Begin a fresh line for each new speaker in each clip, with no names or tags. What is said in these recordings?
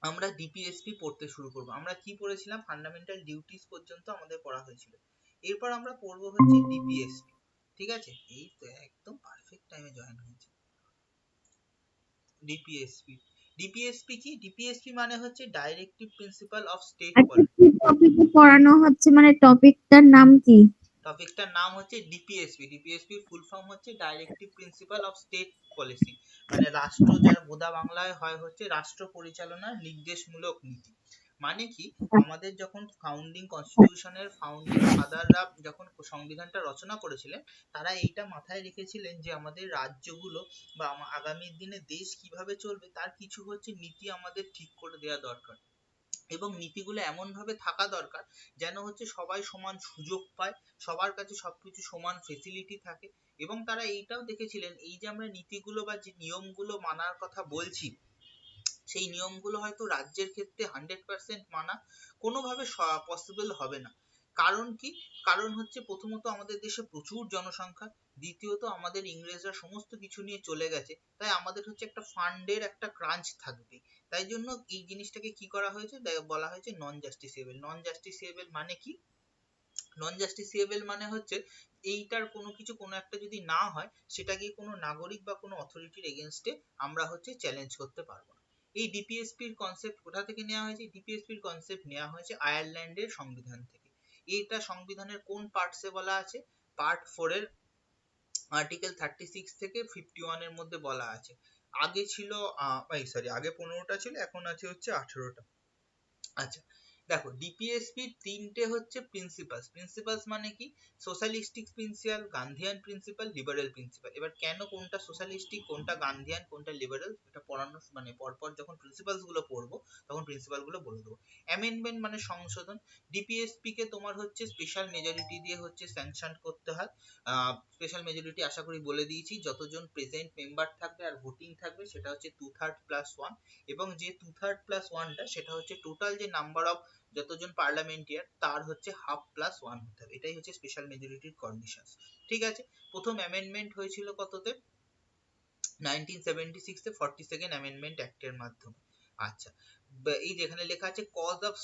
আমরা ডিপিএসপি পড়তে শুরু করব। আমরা কি পড়েছিলাম? ফান্ডামেন্টাল ডিউটিস পর্যন্ত আমাদের পড়া হয়েছিল। এরপর আমরা পড়বো হচ্ছে ডিপিএসপি। ঠিক আছে, এই তো একদম পারফেক্ট টাইমে জয়েন হয়েছে। ডিপিএসপি, ডিপিএসপি কি? ডিপিএসপি মানে হচ্ছে ডাইরেক্টিভ প্রিন্সিপাল অফ স্টেট
আচ্ছা,
পলিসি।
কি টপিকে পড়ানো হচ্ছে, মানে টপিকটার নাম কি?
টপিকটার নাম হচ্ছে ডিপিএসপি। ডিপিএসপি ফুল ফর্ম হচ্ছে directive principle of state policy, মানে রাষ্ট্র, যার বোধা বাংলায় হয় হচ্ছে রাষ্ট্র পরিচালনার নির্দেশমূলক নীতি। মানে কি, আমাদের যখন ফাউন্ডিং কনস্টিটিউশনের ফাউন্ডিং ফাদাররা যখন সংবিধানটা রচনা করেছিলেন, তারা এইটা মাথায় রেখেছিলেন যে আমাদের রাজ্যগুলো বা আগামী দিনে দেশ কিভাবে চলবে তার কিছু হচ্ছে নীতি আমাদের ঠিক করে দেওয়া দরকার। এবং নীতিগুলো এমন ভাবে থাকা দরকার যেন হচ্ছে সবাই সমান সুযোগ পায়, সবার কাছে সবকিছু সমান ফেসিলিটি থাকে। এবং তারা এইটাও দেখেছিলেন, এই যে আমরা নীতিগুলো বা যে নিয়মগুলো মানার কথা বলছি, সেই নিয়মগুলো হয়তো রাজ্যের ক্ষেত্রে 100% মানা কোনোভাবে পসিবল হবে না। কারণ কি? কারণ হচ্ছে প্রথমত আমাদের দেশে প্রচুর জনসংখ্যা, দ্বিতীয়ত আমাদের ইংরেজরা সমস্ত কিছু নিয়ে চলে গেছে, তাই আমাদের হচ্ছে একটা ফান্ডের একটা ক্রাঞ্চ থাকবে। তাই জন্য এই জিনিসটাকে কি করা হয়েছে, বলা হয়েছে নন জাস্টিসিয়েবল। নন জাস্টিসিয়েবল মানে কি? নন জাস্টিসিয়েবল মানে হচ্ছে এইটার কোনো কিছু কোনো একটা যদি না হয়, সেটাকে কোনো নাগরিক বা কোনো অথরিটির এগেনস্টে আমরা হচ্ছে চ্যালেঞ্জ করতে পারবো না। এই ডিপিএসপির কনসেপ্ট কোথা থেকে নেওয়া হয়েছে? ডিপিএসপির কনসেপ্ট নেওয়া হয়েছে আয়ারল্যান্ডের সংবিধান থেকে। এটা সংবিধানের কোন পার্টসে বলা আছে? পার্ট 4 এর আর্টিকেল 36 থেকে 51 এর মধ্যে বলা আছে। আগে ছিল সরি, আগে 15টা ছিল, এখন আছে হচ্ছে 18টা। আচ্ছা, দেখো ডিপিএসপির তিনটে হচ্ছে প্রিন্সিপালস। প্রিন্সিপালস মানে কি? Socialistic principle, Gandhian principle, liberal principle. এবার কেন কোনটা সোশ্যালিস্টিক, কোনটা গান্ধিয়ান, কোনটা লিবারেল, এটা পড়ানো মানে পরপর যখন প্রিন্সিপালস গুলো পড়বো তখন প্রিন্সিপাল গুলো বলে দেবো। অ্যামেন্ডমেন্ট মানে সংশোধন। ডিপিএসপি কে তোমার হচ্ছে স্পেশাল মেজরিটি দিয়ে হচ্ছে স্যাংশন করতে হয়। স্পেশাল মেজরিটি আশা করি বলে দিয়েছি, যতজন প্রেজেন্ট মেম্বার থাকবে আর ভোটিং থাকবে সেটা হচ্ছে 2/3+1। এবং যে 2/3+1টা সেটা হচ্ছে টোটাল যে নাম্বার অফ যতজন পার্লামেন্টিয়ার তার হচ্ছে 1/2+1 হতে হবে। এটাই হচ্ছে স্পেশাল মেজরিটির কন্ডিশন। ঠিক আছে, প্রথম অ্যামেন্ডমেন্ট হয়েছিল কততে? 1976 এ 42nd অ্যামেন্ডমেন্ট অ্যাক্টের মাধ্যমে। আচ্ছা, এই যেখানে লেখা আছে cause of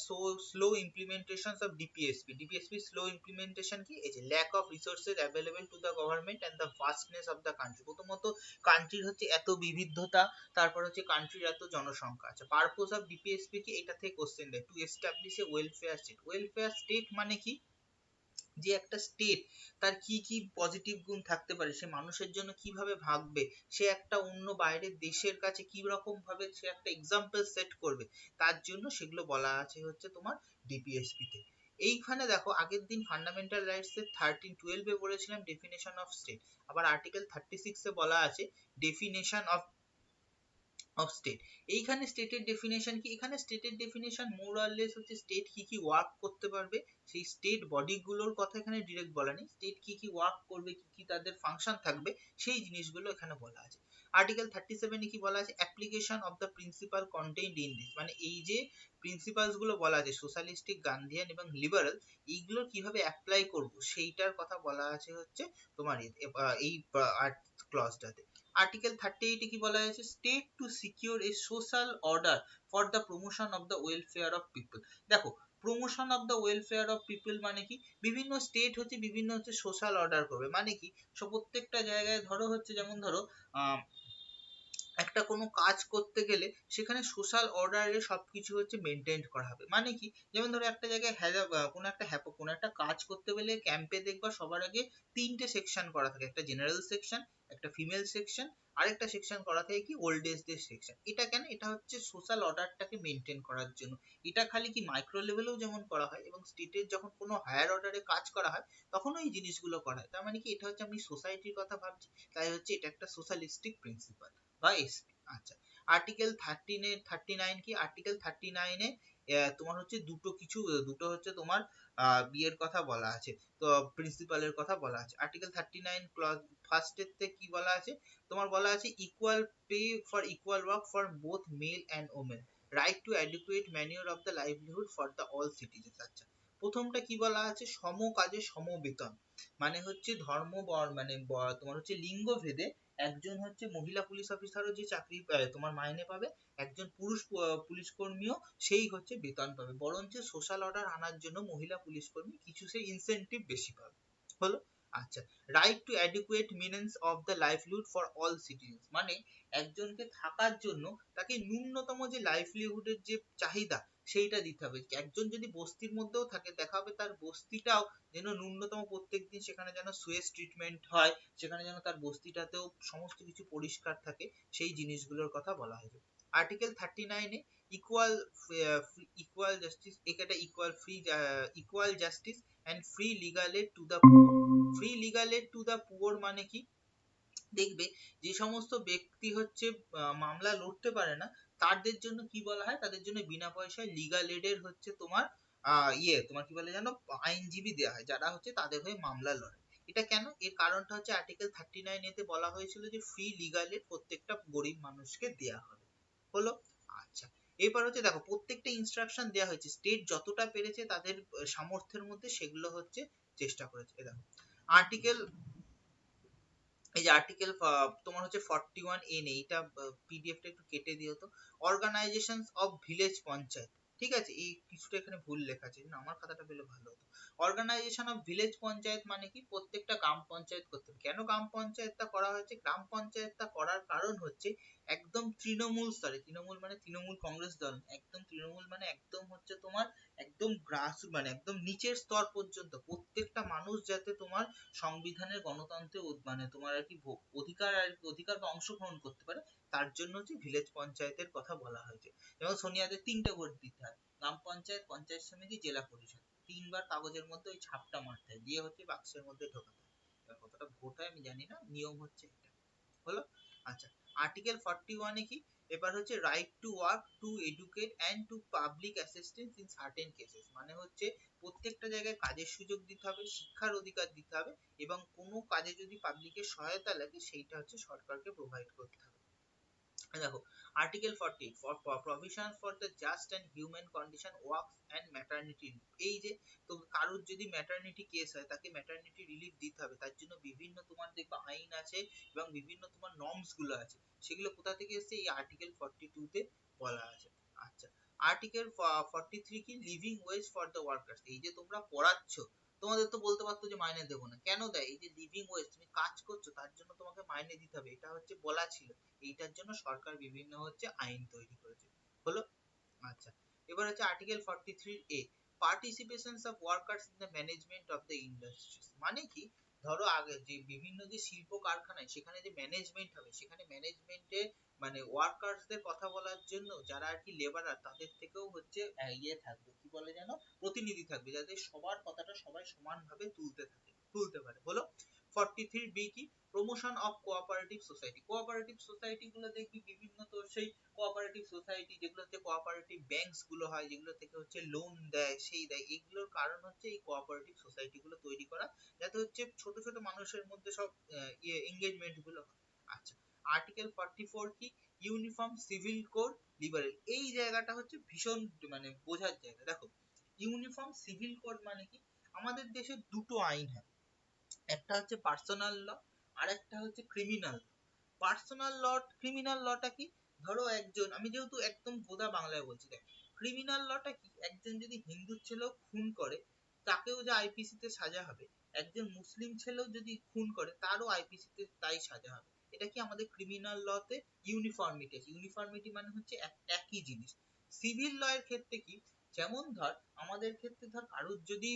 slow implementation of DPSP. DPSP slow implementation কি? এই যে lack of resources available to the government and the vastness of the country. প্রথমত কান্ট্রির হচ্ছে এত বিবিধতা, তারপর হচ্ছে কান্ট্রির এত জনসংখ্যা। আচ্ছা, পারপোজ অফ ডিপিএসপি কি? এটা থেকে কোশ্চেন দেয়, to establish a welfare state. Welfare state মানে কি? যে একটা স্টেট তার কি কি পজিটিভ গুণ থাকতে পারে, সে মানুষের জন্য কিভাবে ভাববে, সে একটা অন্য বাইরের দেশের কাছে কি রকম ভাবে সে একটা এক্সাম্পল সেট করবে, তার জন্য সেগুলো বলা আছে হচ্ছে তোমার ডিপিএসপি তে। এইখানে দেখো, আগের দিন ফান্ডামেন্টাল রাইটস এর 13-12 এ বলেছিলাম ডেফিনেশন অফ স্টেট, আবার আর্টিকেল 36 এ বলা আছে ডেফিনেশন অফ স্টেট। এইখানে স্টেটের ডেফিনেশন কি? এখানে স্টেটের ডেফিনেশন মোর অর লেস হচ্ছে স্টেট কি কি ওয়ার্ক করতে পারবে, সেই স্টেট বডি গুলোর কথা এখানে ডিরেক্ট বলা নেই। স্টেট কি কি ওয়ার্ক করবে, কি কি তাদের ফাংশন থাকবে, সেই জিনিসগুলো এখানে বলা আছে। আর্টিকেল 37 এ কি বলা আছে? Application of the principal contained in this, মানে এই যে প্রিন্সিপালস গুলো বলা আছে সোশ্যালিস্টিক, গান্ধিয়ান এবং লিবারাল, এইগুলো কিভাবে অ্যাপ্লাই করব সেইটার কথা বলা আছে হচ্ছে তোমার এই ক্লজটাতে। আর্টিকেল 38 এ কি বলা হয়েছে? State to secure a social order for the promotion of the welfare of people. দেখো, promotion of the welfare of people মানে কি? বিভিন্ন স্টেট হচ্ছে বিভিন্ন হচ্ছে সোশ্যাল অর্ডার করবে। মানে কি? প্রত্যেকটা জায়গায় ধরো হচ্ছে, যেমন ধরো একটা কোনো কাজ করতে গেলে সেখানে সোশ্যাল অর্ডারে সবকিছু হচ্ছে মেনটেন করা হবে। মানে কি? যেমন ধরো একটা জায়গায় কোনো একটা কাজ করতে গেলে ক্যাম্পে দেখবা সবার আগে 3টে সেকশন করা থাকে, একটা জেনারেল সেকশন, একটা ফিমেল সেকশন, আরেকটা সেকশন করা থাকে কি ওল্ড এজদের সেকশন। এটা কেন? এটা হচ্ছে সোশ্যাল অর্ডারটাকে মেনটেন করার জন্য। এটা খালি কি মাইক্রো লেভেলেও যেমন করা হয়, এবং স্টেটের যখন কোনো হায়ার অর্ডারে কাজ করা হয় তখনও এই জিনিসগুলো করা হয়। তার মানে কি? এটা হচ্ছে আমি সোসাইটির কথা ভাবছি, তাই হচ্ছে এটা একটা সোশ্যালিস্টিক প্রিন্সিপাল বা এসপি। আচ্ছা, আর্টিকেল 39 কি? আর্টিকেল 39 এ তোমার হচ্ছে দুটো হচ্ছে তোমার বিয়ের কথা বলা আছে, তো প্রিন্সিপালের কথা বলা আছে। আর্টিকেল 39 ক্লজ ফার্স্ট এর তে কি বলা আছে? তোমার বলা আছে equal pay for equal work for both male and women, right to adequate manure of the livelihood for the all citizens. আচ্ছা, প্রথমটা কি বলা আছে? সম কাজে সম বেতন। মানে হচ্ছে ধর্ম মানে তোমার হচ্ছে লিঙ্গ ভেদে একজন হচ্ছে মহিলা পুলিশ অফিসারও যে চাকরি তোমার মাইনে পাবে, একজন পুরুষ পুলিশ কর্মীও সেই হচ্ছে বেতন পাবে, বরঞ্চ সোশ্যাল অর্ডার আনার জন্য মহিলা পুলিশ কর্মী কিছু সেই ইনসেনটিভ বেশি পাবে। হলো। আচ্ছা, right to adequate means of the livelihood for all citizens, মানে একজনকে থাকার জন্য তাকে ন্যূনতম যে লাইভলিহুডের যে চাহিদা সেইটা দিতে হবে। একজন যদি বস্তির মধ্যেও থাকে, দেখা হবে তার বস্তিটাও যেন ন্যূনতম প্রত্যেকদিন সেখানে যেন সুয়েজ ট্রিটমেন্ট হয়, সেখানে যেন তার বস্তিটাতেও সমস্ত কিছু পরিষ্কার থাকে, সেই জিনিসগুলোর কথা বলা হয়েছে। Article 39 A equal equal justice, এটা equal free equal justice and free legal aid to the poor. Free legal aid to the poor মানে কি, দেখবে যে সমস্ত ব্যক্তি হচ্ছে মামলা লড়তে পারে না, তাদের জন্য কি বলা হয়, তাদের জন্য বিনা পয়সায় লিগাল এডের হচ্ছে তোমার তোমার কি বলে জানো, আইনজীবী দেওয়া হয়, যারা হচ্ছে তাদের হয়ে মামলা লড়ে। এটা কেন, এর কারণটা হচ্ছে আর্টিকেল 39 এতে বলা হয়েছিল যে ফ্রি লিগাল এড প্রত্যেকটা গরিব মানুষকে দেওয়া হবে। হলো। আচ্ছা, এবার হচ্ছে দেখো প্রত্যেকটা ইনস্ট্রাকশন দেওয়া হয়েছে, স্টেট যতটা পেরেছে তাদের সামর্থ্যের মধ্যে সেগুলো হচ্ছে চেষ্টা করেছে। দেখো আর্টিকেল, এই যে আর্টিকেল তোমার হচ্ছে 41 নেই, এটা পিডিএফটা একটু কেটে দিও তো। অর্গানাইজেশনস অফ ভিলেজ পঞ্চায়েত, ঠিক আছে, এই কিছুটা এখানে ভুল লেখা আছে না, আমার খাতাটা পেলে ভালো হতো। অর্গানাইজেশন অফ ভিলেজ পঞ্চায়েত মানে কি, প্রত্যেকটা গ্রাম পঞ্চায়েত করতে হবে। কেন গ্রাম পঞ্চায়েতটা করা হয়েছে, গ্রাম পঞ্চায়েতটা করার কারণ হচ্ছে একদম তৃণমূল স্তরে, তৃণমূল মানে তৃণমূল কংগ্রেস দল, একদম তৃণমূল মানে একদম হচ্ছে তোমার একদম গ্রাস মানে একদম নিচের স্তর পর্যন্ত প্রত্যেকটা মানুষ যাতে তোমার সংবিধানের গণতন্ত্রে মানে তোমার আর কি অধিকার আর অধিকার বা অংশগ্রহণ করতে পারে, তার জন্য হচ্ছে ভিলেজ পঞ্চায়েতের কথা বলা হয়েছে। যেমন সোনিয়াদের 3টে ভোট দিতে হয়, গ্রাম পঞ্চায়েত, পঞ্চায়েত সমিতি, জেলা পরিষদ, 3বার কাগজের মধ্যে ওই ছাপটা মারতে হয়, দিয়ে হচ্ছে বাক্সের মধ্যে ঢোকাতে হয়। এবার কতটা ভোট হয় আমি জানি না, নিয়ম হচ্ছে এটা। হলো। আচ্ছা, আর্টিকেল 41 এ কি, এবার হচ্ছে right to work, to educate and to public assistance in certain cases, মানে হচ্ছে প্রত্যেকটা জায়গায় কাজের সুযোগ দিতে হবে, শিক্ষার অধিকার দিতে হবে, এবং কোনো কাজে যদি পাবলিকের সহায়তা লাগে সেইটা হচ্ছে সরকারকে প্রোভাইড করতে হবে। দেখো article 40 for provision for the just and human condition works and maternity, এই যে তো কারোর যদি ম্যাটারনিটি কেস হয় তাকে ম্যাটারনিটি রিলিফ দিতে হবে, তার জন্য বিভিন্ন তোমার দেখবে আইন আছে এবং বিভিন্ন তোমার নর্মস গুলো আছে, সেগুলো কোথা থেকে এসেছে, এই আর্টিকেল 42 তে বলা আছে। আচ্ছা, আর্টিকেল 43 কি, living wedge for the workers, এই যে তোমরা পড়াচ্ছ, তোমাদের তো বলতে পারতো যে মাইনে দেবো না, কেন দেয়, এই যে লিভিং ওয়েজ, তুমি কাজ করছো তার জন্য তোমাকে মাইনে দিতে হবে, এটা হচ্ছে বলা ছিল, এইটার জন্য সরকার বিভিন্ন হচ্ছে আইন তৈরি করেছে। হলো। আচ্ছা, এবার হচ্ছে article 43 A, পার্টিসিপেশনস of workers in the management of the industries, মানে কি, ধরো আগে যে বিভিন্ন যে শিল্প কারখানায় সেখানে যে ম্যানেজমেন্ট হবে, সেখানে ম্যানেজমেন্টে মানে ওয়ার্কার্সদের কথা বলার জন্য যারা আর কি লেবারার, তাদের থেকেও হচ্ছে থাকবে, কি বলে যেন, প্রতিনিধি থাকবে, যাতে সবার কথাটা সবাই সমানভাবে তুলতে পারে। হলো। 43 বি কি, promotion of cooperative society, cooperative society গুলো দেখবি বিভিন্ন, তো সেই কোঅপারেটিভ সোসাইটি যেগুলোতে কোঅপারেটিভ ব্যাংকস গুলো হয়, যেগুলো থেকে হচ্ছে লোন দেয়, সেই দেয়, এগুলোর কারণ হচ্ছে এই কোঅপারেটিভ সোসাইটি গুলো তৈরি করা, যাতে হচ্ছে ছোট ছোট মানুষের মধ্যে সব এঙ্গেজমেন্ট গুলো হয়। আচ্ছা, আর্টিকেল 44 কি, ইউনিফর্ম সিভিল কোড লিবারেল, এই জায়গাটা হচ্ছে ভীষণ মানে বোঝার জায়গা। দেখো ইউনিফর্ম সিভিল কোড মানে কি, আমাদের দেশে দুটো আইন হয়, একটা হচ্ছে পার্সোনাল ল, আর একটা হচ্ছে ক্রিমিনাল। পার্সোনাল ল, ক্রিমিনাল লটা কি, ধরো একজন, আমি যেহেতু একদম গোদা বাংলায় বলছি, দেখ ক্রিমিনাল লটা কি, একজন যদি হিন্দু ছেলেও খুন করে তাকেও যে আইপিসি তে সাজা হবে, একজন মুসলিম ছেলেও যদি খুন করে তারও আইপিসি তে তাই সাজা হবে। এটা কি আমাদের ক্রিমিনাল লতে ইউনিফর্মিটি আছে, ইউনিফর্মিটি মানে হচ্ছে একই জিনিস। সিভিল ল এর ক্ষেত্রে কি, যেমন ধর আমাদের ক্ষেত্রে ধর কারোর যদি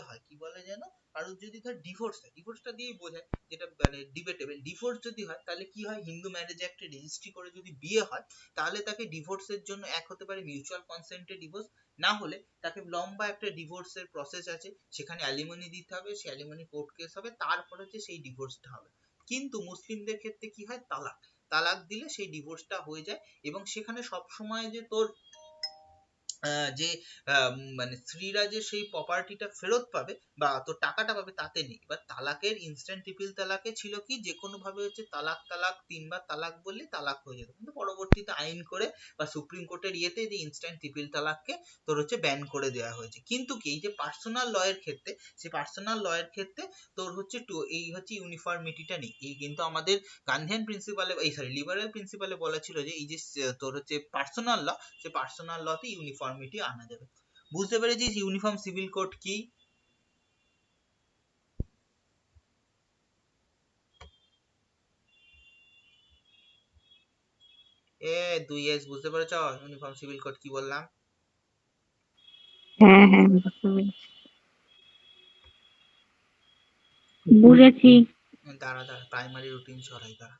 হয়, কি বলে যেন, কারোর যদি ধর ডিভোর্স হয়, ডিভোর্সটা দিয়েই বোঝায়, যেটা মানে ডিবেটেবল, ডিভোর্স যদি হয় তাহলে কি হয়, হিন্দু ম্যারেজ অ্যাক্টে রেজিস্ট্রি করে যদি বিয়ে হয় তাহলে তাকে ডিভোর্সের জন্য এক হতে পারে মিউচুয়াল কনসেন্টে ডিভোর্স, না হলে তাকে লম্বা একটা ডিভোর্সের প্রসেস আছে, সেখানে অ্যালিমনি দিতে হবে, সে অ্যালিমনি কোর্ট কেস হবে, তারপর হচ্ছে সেই ডিভোর্সটা হবে। কিন্তু মুসলিমদের ক্ষেত্রে কি হয়, তালাক, তালাক দিলে সেই ডিভোর্সটা হয়ে যায়, এবং সেখানে সব সময় যে তোর যে মানে স্ত্রীরা যে সেই প্রপার্টিটা ফেরত পাবে বা তো টাকাটা পাবে তাতে নেই। এবার তালাকের ইনস্ট্যান্ট ট্রিপল তালাকে ছিল কি যে কোনো ভাবে হচ্ছে তালাক তালাক তিনবার তালাক বললে তালাক হয়ে যেত, কিন্তু পরবর্তীতে আইন করে বা সুপ্রিম কোর্টের ইয়েতে যে ইনস্ট্যান্ট ট্রিপল তালাককে তোর হচ্ছে ব্যান করে দেওয়া হয়েছে। কিন্তু কি এই যে পার্সোনাল ল এর ক্ষেত্রে, সেই পার্সোনাল ল এর ক্ষেত্রে তোর হচ্ছে এই হচ্ছে ইউনিফর্মিটিটা নেই। এই কিন্তু আমাদের গান্ধীয়ান প্রিন্সিপালে এই সরি লিবারেল প্রিন্সিপালে বলা ছিল যে এই যে তোর হচ্ছে পার্সোনাল ল, সে পার্সোনাল লতে ইউনিফর্মিটি আনা যাবে। বুঝতে পেরেছিস ইউনিফর্ম সিভিল কোড কি? এ দুই এস বুঝতে পেরেছ ইউনিফর্ম সিভিল কোড কি বললাম?
হ্যাঁ হ্যাঁ বুঝতে পেরেছি। বুঝেছি।
দাঁড়া দাঁড়া প্রাইমারি রুটিন সরাই দাঁড়া।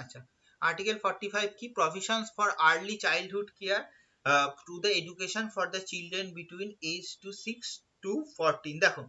আচ্ছা, আর্টিকেল 45 কি? Provisions for early childhood care to the education for the children between age to 6 to 14। দেখো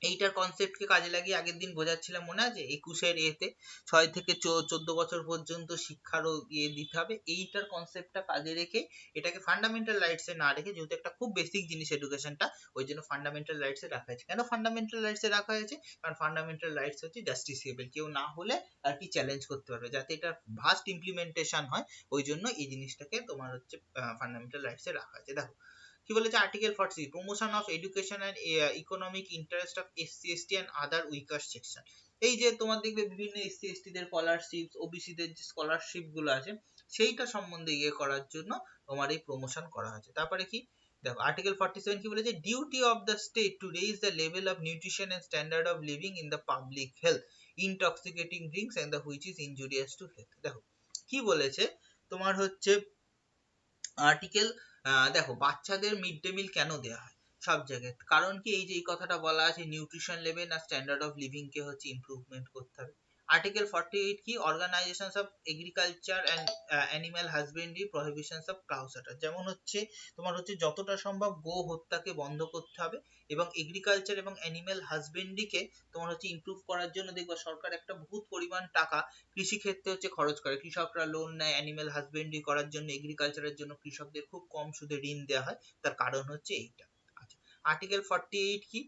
এইটার কনসেপ্টকে কাজে লাগিয়ে আগের দিন বোঝাচ্ছিলাম মনে আছে 21-এর এতে 6 থেকে 14 বছর পর্যন্ত শিক্ষারও ইয়ে দিতে হবে। এইটার কনসেপ্টটা কাজে রেখে এটাকে ফান্ডামেন্টাল রাইটস এ না রেখে, যেহেতু একটা খুব বেসিক জিনিস এডুকেশনটা, ওই জন্য ফান্ডামেন্টাল রাইটস এ রাখা হয়েছে। কেন ফান্ডামেন্টাল রাইটস এ রাখা হয়েছে? কারণ ফান্ডামেন্টাল রাইটস হচ্ছে জাস্টিসিয়েবল, কেউ না হলে আর কি চ্যালেঞ্জ করতে পারবে, যাতে এটা ভাস্ট ইমপ্লিমেন্টেশন হয়। ওই জন্য এই জিনিসটাকে তোমার হচ্ছে ফান্ডামেন্টাল রাইটস এ রাখা আছে। দেখো কি বলেছে article 40, promotion of education and economic interest of SC ST and other weaker section. এই যে তোমার দেখবে বিভিন্ন এসসি এসটি দের স্কলারশিপ, ওবিসি দের যে স্কলারশিপ গুলো আছে সেইটা সম্বন্ধে ইয়ে করার জন্য তোমার এই প্রমোশন করা হয়েছে। তারপরে কি দেখো আর্টিকেল 47 কি বলেছে? Duty of the state to raise the level of nutrition and standard of living in the public health, intoxicating drinks and the which is injurious to health. দেখো কি বলেছে তোমার হচ্ছে আর্টিকেল দেখো বাচ্চাদের মিড ডে মিল কেন দেওয়া হয় সব জায়গায়? কারণ কি এই যে এই কথাটা বলা আছে নিউট্রিশন লেভেল আর স্ট্যান্ডার্ড অফ লিভিং কে হচ্ছে ইমপ্রুভমেন্ট করতে হবে। আর্টিকেল 48 কি? Organisations of agriculture and animal husbandry prohibitions of cow slaughter. যেমন হচ্ছে তোমার হচ্ছে যতটা সম্ভব গো হত্যাকে বন্ধ করতে হবে, এবং এগ্রিকালচার এবং অ্যানিমাল হাজবেন্ডারিকে তোমার হচ্ছে ইমপ্রুভ করার জন্য দেখবা সরকার একটা বহুত পরিমাণ টাকা কৃষি ক্ষেত্রে হচ্ছে খরচ করে। কৃষকরা লোন নেয় অ্যানিমাল হাজবেন্ডারি করার জন্য, এগ্রিকালচারের জন্য কৃষকদের খুব কম সুদে ঋণ দেওয়া হয়, তার কারণ হচ্ছে এইটা। আচ্ছা, আর্টিকেল 48 কি?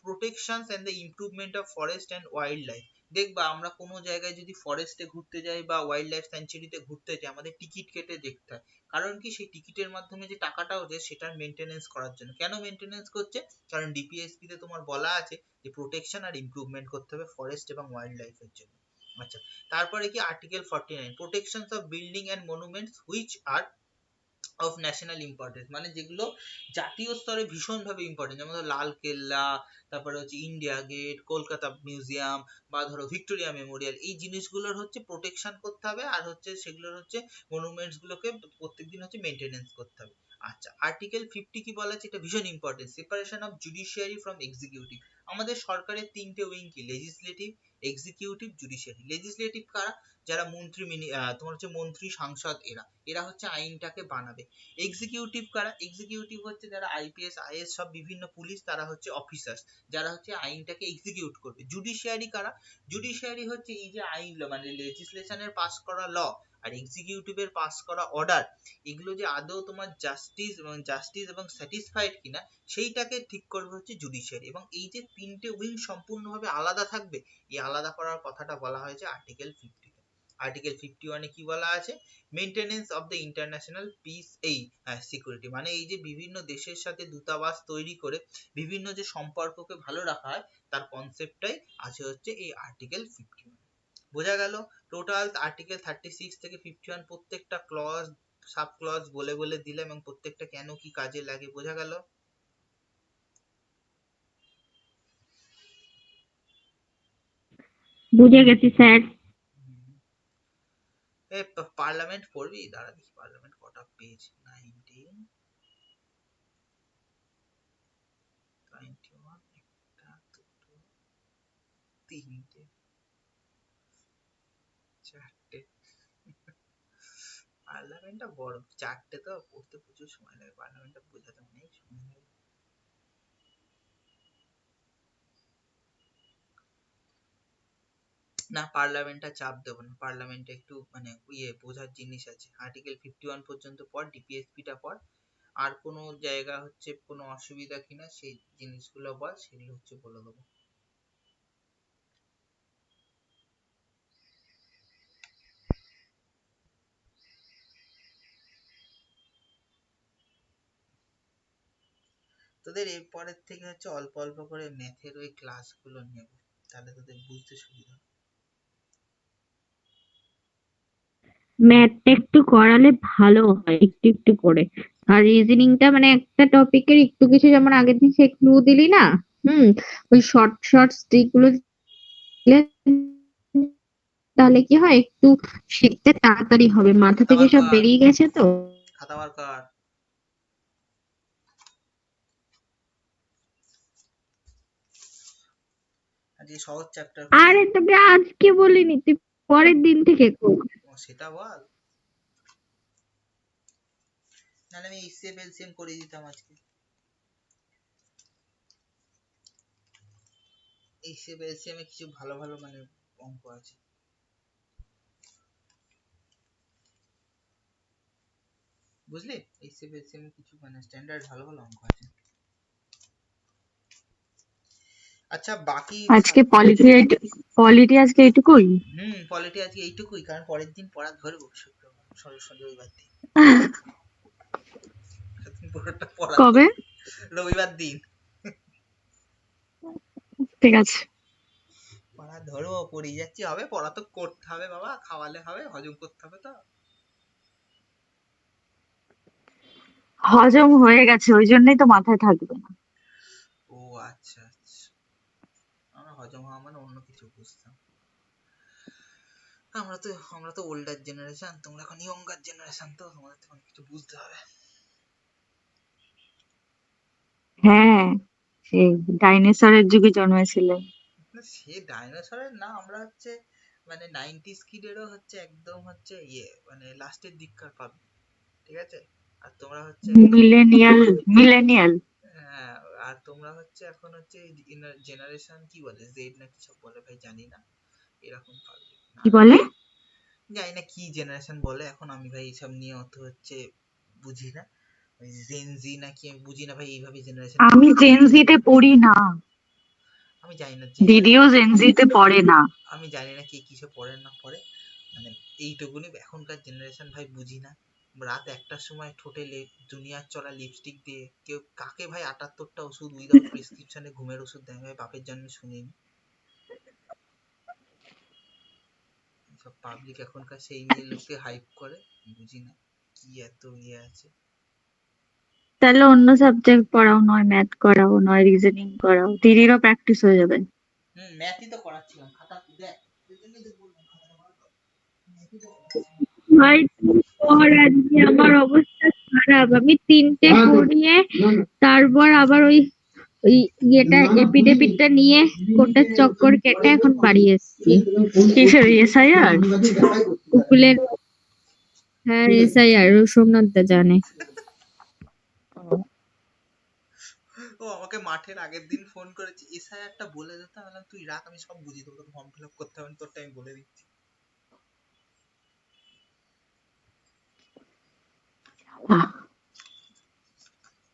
Protections and the improvement of forest and wildlife. দেখবা আমরা কোনো জায়গায় যদি ফরেস্টে ঘুরতে যাই বা ওয়াইল্ড লাইফ স্যাংচুরিতে ঘুরতে যাই, আমাদের টিকিট কেটে দেখতে হয়। কারণ কি? সেই টিকিটের মাধ্যমে যে টাকাটা হচ্ছে সেটার মেনটেনেন্স করার জন্য। কেন মেনটেনেন্স করছে? কারণ ডিপিএসপি তে তোমার বলা আছে যে প্রোটেকশন আর ইমপ্রুভমেন্ট করতে হবে ফরেস্ট এবং ওয়াইল্ড লাইফের জন্য। আচ্ছা, তারপরে কি article 49, protections of building and monuments which are of national importance, মানে যেগুলো জাতীয় স্তরে ভীষণ ভাবে ইম্পর্টেন্ট, যেমন ধরো লাল কেল্লা, তারপরে হচ্ছে ইন্ডিয়া গেট, কলকাতা মিউজিয়াম, বা ধরো ভিক্টোরিয়া মেমোরিয়াল, এই জিনিসগুলোর হচ্ছে প্রোটেকশন করতে হবে, আর হচ্ছে সেগুলোর হচ্ছে মনুমেন্টস গুলোকে প্রত্যেকদিন হচ্ছে মেনটেনেন্স করতে হবে। আচ্ছা, আর্টিকেল 50 কি বলা আছে? এটা ভীষণ important, separation of judiciary from executive. আমাদের সরকারের তিনটে উইং কি? Legislative, executive, judiciary. লেজিসলেটিভ কারা? যারা মন্ত্রী তোমার হচ্ছে মন্ত্রী সাংসদ, এরা এরা হচ্ছে আইনটাকে বানাবে। এক্সিকিউটিভ কারা? এক্সিকিউটিভ হচ্ছে যারা আইপিএস আইএস সব বিভিন্ন পুলিশ, তারা হচ্ছে অফিসার্স, যারা হচ্ছে আইনটাকে এক্সিকিউট করবে। জুডিশিয়ারি কারা? জুডিশিয়ারি হচ্ছে এই যে আইন মানে লেজিসলেশনের পাস করা ল আর এক্সিকিউটিভের পাস করা অর্ডার, এগুলো যে আদৌ তোমার জাস্টিস এবং স্যাটিসফাইড কিনা সেইটাকে ঠিক করবে হচ্ছে জুডিশিয়ারি। এবং এই যে তিনটে উইং সম্পূর্ণভাবে আলাদা থাকবে, এই আলাদা করার কথাটা বলা হয়েছে আর্টিকেল 50। আর্টিকেল 51 এ কি বলা আছে? Maintenance of the international piece এই সিকিউরিটি, মানে এই যে বিভিন্ন দেশের সাথে দূতাবাস তৈরি করে বিভিন্ন যে সম্পর্ককে ভালো রাখা হয়, তার কনসেপ্টটাই আছে হচ্ছে এই আর্টিকেল 51। বোঝা গেল? টোটাল আর্টিকেল 36 থেকে 51 প্রত্যেকটা ক্লজ সাব ক্লজ বলে বলে দিলাম, এবং প্রত্যেকটা কেন কি কাজে লাগে বোঝা গেল?
বুঝে গেছি স্যার।
এ পার্লামেন্ট পড়বি? দাঁড়া দেখি পার্লামেন্ট কটা পেজ। 19, 21, একটা, দুটো, তিনটে, চারটে। পার্লামেন্টটা বড়, চারটে তো পড়তে প্রচুর সময় লাগে, পার্লামেন্টটা বোঝাতে অনেক সময় লাগে। না, পার্লামেন্টটা চাপ দেবো না, পার্লামেন্টে একটু মানে বোঝার জিনিস আছে। আর্টিকেল 51 পর্যন্ত পড়, ডিপিএসপিটা পড়, আর কোনো জায়গা হচ্ছে কোনো অসুবিধা কিনা সেই জিনিসগুলো বল, সেগুলো হচ্ছে বলে দেবো। তোদের এরপরের থেকে হচ্ছে অল্প অল্প করে ম্যাথের ওই ক্লাসগুলো নেব, তাহলে তোদের বুঝতে সুবিধা হবে।
ম্যাথটা একটু করালে ভালো হয়, একটু একটু করে। আর রিজনিংটা মানে একটা টপিকের একটু কিছু, যেমন আগের দিন সে ক্লু দিলি না, হুম, ওই শর্ট শর্ট ট্রিক গুলো দিলে তাহলে কি হয়, একটু শিখতে তাড়াতাড়ি হবে, মাথা
খাতা
থেকে
বার
সব
কর,
বেরিয়ে গেছে তো।
খাতা বার কর। আজকে সহজ চ্যাপ্টার করি।
আরে তোকে আজকে বলিনি, তুই পরের দিন থেকে কর।
ও সেটা বল, নাহলে আমি এইচসিএফ এলসিএম করে দিতাম আজকে। এইচসিএফ এলসিএম এ কিছু ভালো ভালো মানে অঙ্ক আছে, বুঝলি? এইচসিএফ এলসিএম এ কিছু মানে স্ট্যান্ডার্ড ভালো ভালো অঙ্ক আছে। আচ্ছা বাকি
আজকে পলিটি আজকে এইটুকুই।
পলিটি আজকে এইটুকুই, কারণ পরের দিন পড়া ধরবো শুক্রবার, রবিবার দিন। পুরোটা পড়া
কবে?
ধরবো রবিবার দিন।
ঠিক আছে।
পড়া ধরবো, পড়িয়ে যাচ্ছি, হবে পড়া তো করতে হবে বাবা, খাওয়ালে হবে, হজম করতে হবে তো।
হজম হয়ে গেছে, ওই জন্যই তো মাথায় থাকবে না।
ও আচ্ছা আচ্ছা, আমরা হজম হওয়া মানে অন্য কিছু বুঝতাম। আমরা তো ওল্ডার জেনারেশন, তোমরা এখন ইয়ঙ্গার জেনারেশন, তো তোমাদের তখন কিছু বুঝতে হবে।
হ্যাঁ, সেই ডাইনোসরের যুগে জন্মেছিলেন।
না, সে ডাইনোসরের না, আমরা হচ্ছে মানে 90s কিডেরও হচ্ছে একদম হচ্ছে মানে লাস্টের দিককার পাবলিক, ঠিক আছে? আর তোমরা হচ্ছে একদম
মিলেনিয়াল।
হ্যাঁ, আর তোমরা হচ্ছে এখন হচ্ছে জেনারেশন কি বলে, জেড না কি সব বলে ভাই, জানি না, এরকম পাবলিক না।
কি বলে?
জানি না কি জেনারেশন বলে এখন, আমি ভাই এইসব নিয়ে অত হচ্ছে বুঝি না। ওই জেনজি নাকি আমি বুঝি না ভাই, এইভাবে জেনারেশন
আমি জেনজিতে পড়ি না,
আমি জানি না যে
দিদিও জেনজিতে পড়ে না।
আমি জানি না কে কিসে পড়ে না পড়ে, মানে এইটুকুনি এখনকার জেনারেশন ভাই বুঝি না। রাত একটার সময় ঠোঁটে দুনিয়ার চলা লিপস্টিক দিয়ে কেউ কাকে ভাই 78টা ওষুধ উইদাউট প্রেসক্রিপশনে ঘুমের ওষুধ দেয় ভাই, বাপের জন্মে শুনিনি। সব পাবলিক এখনকার সেই নিয়ে লোককে হাইপ করে, বুঝি না কি এত আছে।
তাহলে অন্য সাবজেক্ট পড়াও, নয় ম্যাথ করাও, নয় রিজনিং করাও, দিদিরও প্র্যাকটিস হয়ে যাবে।
ম্যাথই তো করাচ্ছিলাম, খাতা দেখ, সেজন্যই তো বললাম খাতাটা বার কর। ম্যাথই তো করাচ্ছিলাম।
ভাই পর, আজকে আমার অবস্থা খারাপ, আমি তিনটে করিয়ে তারপর আবার ওই ওই এপিডেপিডটা নিয়ে কোটের চক্কর কেটে এখন বাড়ি এসেছি। কিসের এসআইআর? উকিলের। হ্যাঁ, এসআইআর, সোমনাথ দা জানে।
ও আমাকে মাঠের আগের দিন ফোন করেছে, এসআইআরটা বলে দিতে, বললাম তুই রাখ, আমি সব বুঝি দেবো, তোকে ফর্ম ফিল আপ করতে হবে না, তোরটা আমি বলে দিচ্ছি।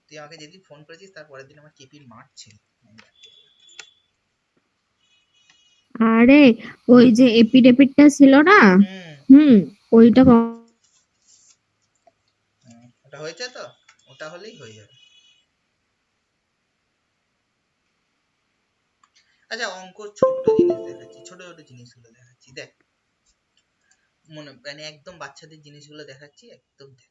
তুই আমাকে যেদিন ফোন করেছিস তার পরের দিন আমার কেপির মাঠ ছিল।
আরে ওই যে এপিডেপিডটা ছিল না,
হুম
ওইটা
ওটা হয়েছে তো, ওটা হলেই হয়ে যাবে। আচ্ছা অঙ্ক ছোট্ট জিনিস দেখাচ্ছি, ছোট ছোট জিনিসগুলো দেখাচ্ছি, দেখ মনে মানে একদম বাচ্চাদের জিনিসগুলো দেখাচ্ছি, একদম দেখ।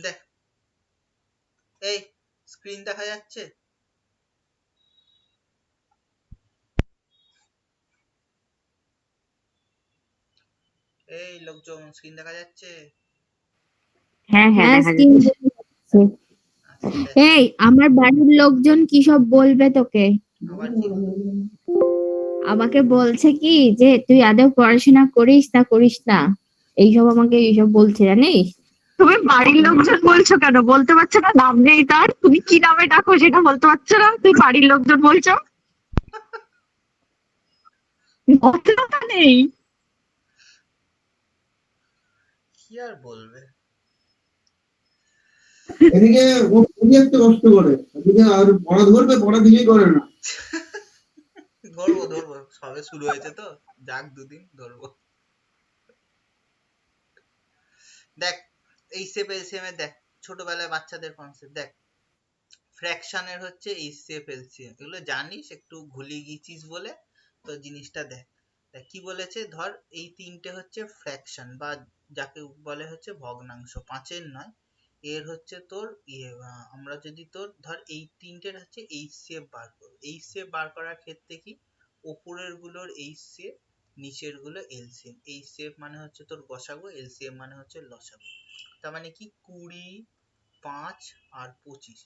দেখ, এই স্ক্রিন দেখা যাচ্ছে? এই লোকজন, স্ক্রিন দেখা যাচ্ছে?
হ্যাঁ হ্যাঁ দেখা যাচ্ছে।
আচ্ছা দেখ,
এই আমার বাড়ির লোকজন কি সব বলবে তোকে?
আবার কি বল?
আমাকে বলছে কি যে তুই আদৌ পড়াশোনা করিস না করিস না। এইসব আমাকে এইসব বলছে জানিস। তুমি বাড়ির লোকজন বলছো কেন? বলতে পারছো না? নাম নেই তার, তুমি কি নামে ডাকো সেটা বলতে পারছো না? তুই বাড়ির লোকজন বলছো, ভদ্রতা নেই।
কি আর বলবে।
এদিকে ও একটা কষ্ট করে, এদিকে আর পড়া ধরবে, পড়া কিছুই করে না।
ধরবো ধরবো, সবে শুরু হয়েছে তো, যাক দুদিন ধরবো। দেখ এই সেপ এলসিএম এর দেখ, ছোটবেলায় বাচ্চাদের কনসেপ্ট দেখ, ফ্র্যাকশনের হচ্ছে এইচসিএফ এলসিএম, এগুলো জানিস, একটু ভুলে গেছিস বলে। তো জিনিসটা দেখ, দেখ কি বলেছে, ধর এই তিনটে হচ্ছে ফ্র্যাকশন বা যাকে বলে হচ্ছে ভগ্নাংশ, পাঁচের নয়, এর হচ্ছে তোর ইয়ে, আমরা যদি তোর ধর এই তিনটের হচ্ছে এইচসিএফ বার করব, এইচসিএফ বার করার ক্ষেত্রে কি, ওপরের গুলোর এইচসিএফ, নিচের গুলো এলসিএম। এইচসিএফ মানে হচ্ছে তোর গসাগু, এলসিএম মানে হচ্ছে লসাগু। তার মানে কি 20, 5 আর 25,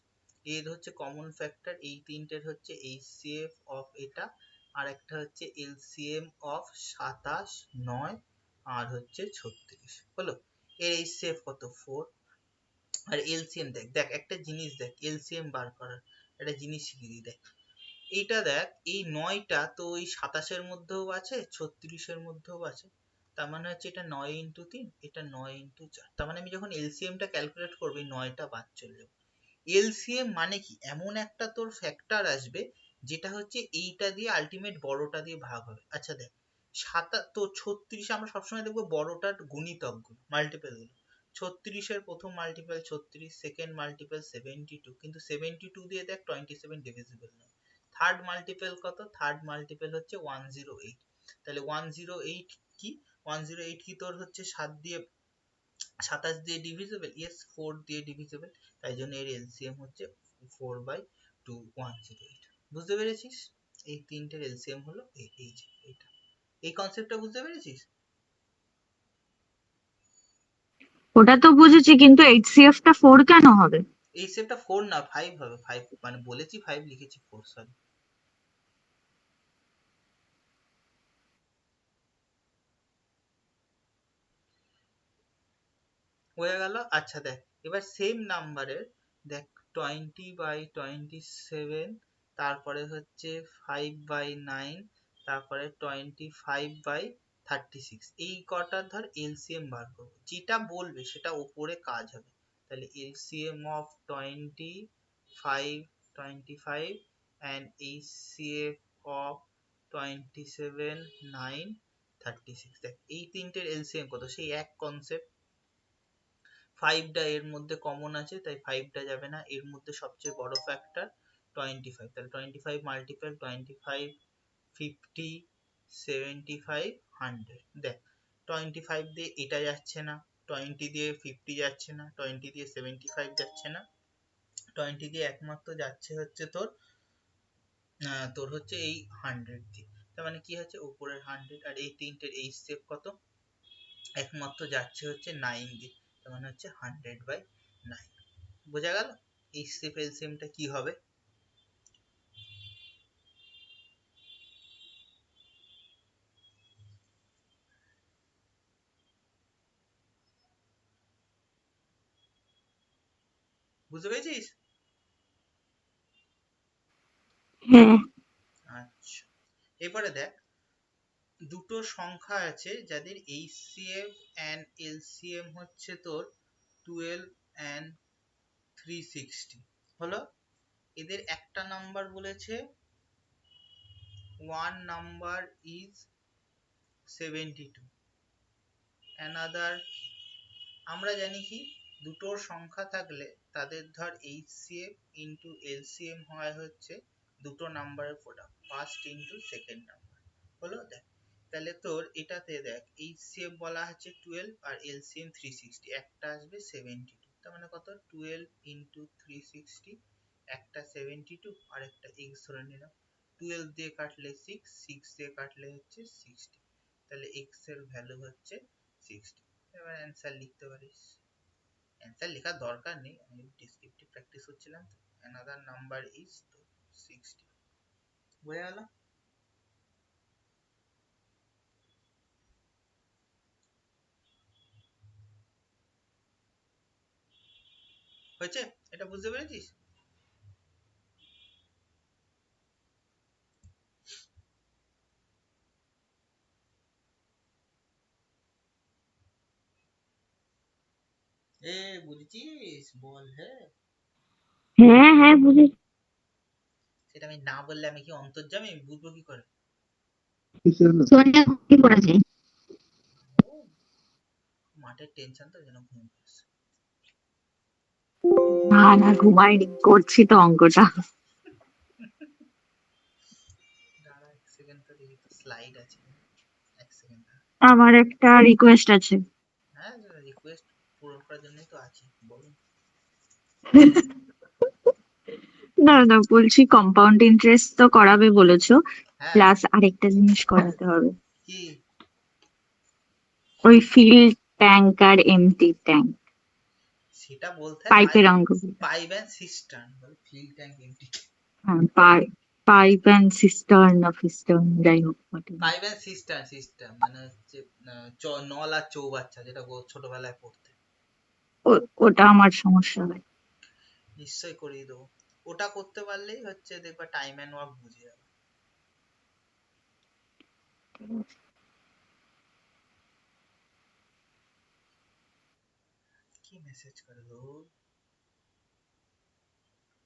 এর হচ্ছে কমন ফ্যাক্টর, এই তিনটের হচ্ছে এইচসিএফ অফ এটা, আর একটা হচ্ছে এলসিএম অফ 27, 9 আর হচ্ছে 36, হলো। এর এইচসিএফ কত? 4। আর এলসিএম দেখ, দেখ একটা জিনিস দেখ, এলসিএম বার করার একটা জিনিস শিখিয়ে দিই, দেখ এইটা দেখ, এই 9টা তো ওই 27-এর মধ্যেও আছে, 36-এর মধ্যেও আছে। তার মানে হচ্ছে এটা 9 ইন্টু 3, এটা 9 ইন্টু 4। তার মানে আমি যখন এলসিএমটা ক্যালকুলেট করবো, এই 9টা বাদ চলে যাবে। এলসিএম মানে কি, এমন একটা তোর ফ্যাক্টর আসবে যেটা হচ্ছে এইটা দিয়ে আলটিমেট বড়টা দিয়ে ভাগ হবে। আচ্ছা দেখ, তো 36 আমরা সবসময় দেখবো বড়টার গুণিতক গুলো, মাল্টিপল গুলো। 36-এর প্রথম মাল্টিপল 36, সেকেন্ড মাল্টিপল 72, কিন্তু 72 দিয়ে দেখ 27 ডিভিজিবল নয়। থার্ড মাল্টিপল কত? থার্ড মাল্টিপল হচ্ছে 108। তাহলে 108 কি, 108 কি তোর হচ্ছে 7 দিয়ে, 27 দিয়ে ডিভিজিবল, ইয়েস 4 দিয়ে ডিভিজিবল, তাই জন্য এর এলসিএম হচ্ছে 4/2, 108। বুঝতে পেরেছিস? এই তিনটের এলসিএম হলো এই যে এটা, এই কনসেপ্টটা বুঝতে পেরেছিস?
ওটা তো বুঝেছি, কিন্তু এইচসিএফ টা 4 কেন হবে?
এই সেপটা 4 না 5 হবে, 5 মানে বলেছি 5, লিখেছি 4, সরি। হয়ে গেল। আচ্ছা দেখ, এবার সেম নাম্বারের দেখ 20/27, তারপরে হচ্ছে 5/9, তারপরে 25/36, এই কটার ধর এলসিএম বার করবো, যেটা বলবে সেটা ওপরে কাজ হবে। তাহলে LCM of 25 and HCF of 27, 9, 36, দেখ এই তিনটের এলসিএম কত, সেই এক কনসেপ্ট। 5টা এর মধ্যে কমন আছে, তাই 5টা যাবে না, এর মধ্যে সবচেয়ে বড় ফ্যাক্টর 25, তাহলে 25 মাল্টিপল 25, 50, 75, 100। দেখ 25 দিয়ে এটা যাচ্ছে না, 20 দিয়ে 50 যাচ্ছে না, 20 দিয়ে 75 যাচ্ছে না, 20 দিয়ে একমাত্র যাচ্ছে হচ্ছে তোর তোর হচ্ছে এই 100 দিয়ে। তার মানে কি হচ্ছে, উপরের 100 আর এই তিনটের এই স্টেপ কত, একমাত্র যাচ্ছে হচ্ছে 9 দিয়ে, তার মানে হচ্ছে 100/9। বোঝা গেল এই স্টেপ এলসিএমটা কি হবে? বুঝতে পেরেছিস?
হ্যাঁ।
আচ্ছা, এবারে দেখ, দুটো সংখ্যা আছে যাদের এইচসিএফ এন্ড এলসিএম হচ্ছে তোর 12 and 360, হলো। এদের একটা নাম্বার বলেছে, one number is 72, another, আমরা জানি কি, দুটোর সংখ্যা থাকলে তাদের ধর এইচসিএফ ইন্টু এলসিএম হয় হচ্ছে দুটো নাম্বারের product, first into second number, হলো। দেখ তাহলে তোর এটাতে দেখ এইচসিএফ বলা হচ্ছে 12 আর এলসিএম 360, একটা আসবে 72, তার মানে কত, 12 ইন্টু 360, একটা 72 আর একটা x ধরে নিলাম, 12 দিয়ে কাটলে 6, 6 দিয়ে কাটলে হচ্ছে 60, তাহলে x এর ভ্যালু হচ্ছে 60। এবার অ্যান্সার লিখতে পারিস, অ্যান্সার লেখার দরকার নেই, আমি ডেসক্রিপটিভ প্র্যাকটিস করছিলাম তো। Another number is 60। বোঝা গেল? হয়েছে? এটা বুঝতে পেরেছিস? এ বুঝেছিস? বল। হ্যাঁ,
হ্যাঁ হ্যাঁ বুঝেছি।
সেটা আমি না বললে আমি কি অন্তর্যামী? আমি বুঝবো কি করে?
সোনিয়া কি পড়েছে?
ও, মাঠের টেনশন তো যেন ঘুম পাচ্ছে।
না না ঘুমাইনি, করছি তো অঙ্কটা।
দাঁড়া এক সেকেন্ড, তো দেখি তো স্লাইড আছে কিনা। এক সেকেন্ড।
আমার একটা রিকোয়েস্ট আছে।
হ্যাঁ, রিকোয়েস্ট পূরণ করার জন্যই তো আছি, বলুন।
না না বলছি, কম্পাউন্ড ইন্টারেস্ট তো করাবে বলেছো,
হ্যাঁ।
প্লাস আরেকটা জিনিস করাতে হবে।
কি?
ওই ফিল ট্যাঙ্ক আর এমটি ট্যাঙ্ক,
সেটা বলতে হয়
পাইপের অঙ্কগুলো।
Pipe and cistern, fill tank empty.
হ্যাঁ, পাইপ অ্যান্ড সিস্টার্ন না ফিস্টার্ন, যাই হোক whatever।
Pipe and cistern, system মানে হচ্ছে নল আর চৌবাচ্চা, যেটা ছোটবেলায় পড়তে।
ওটা আমার সমস্যা হয়।
নিশ্চয়ই করিয়ে দেবো। ওটা করতে পারলেই হচ্ছে দেখবা টাইম অ্যান্ড ওয়ার্ক বুঝে যাবে। কি মেসেজ করে গো?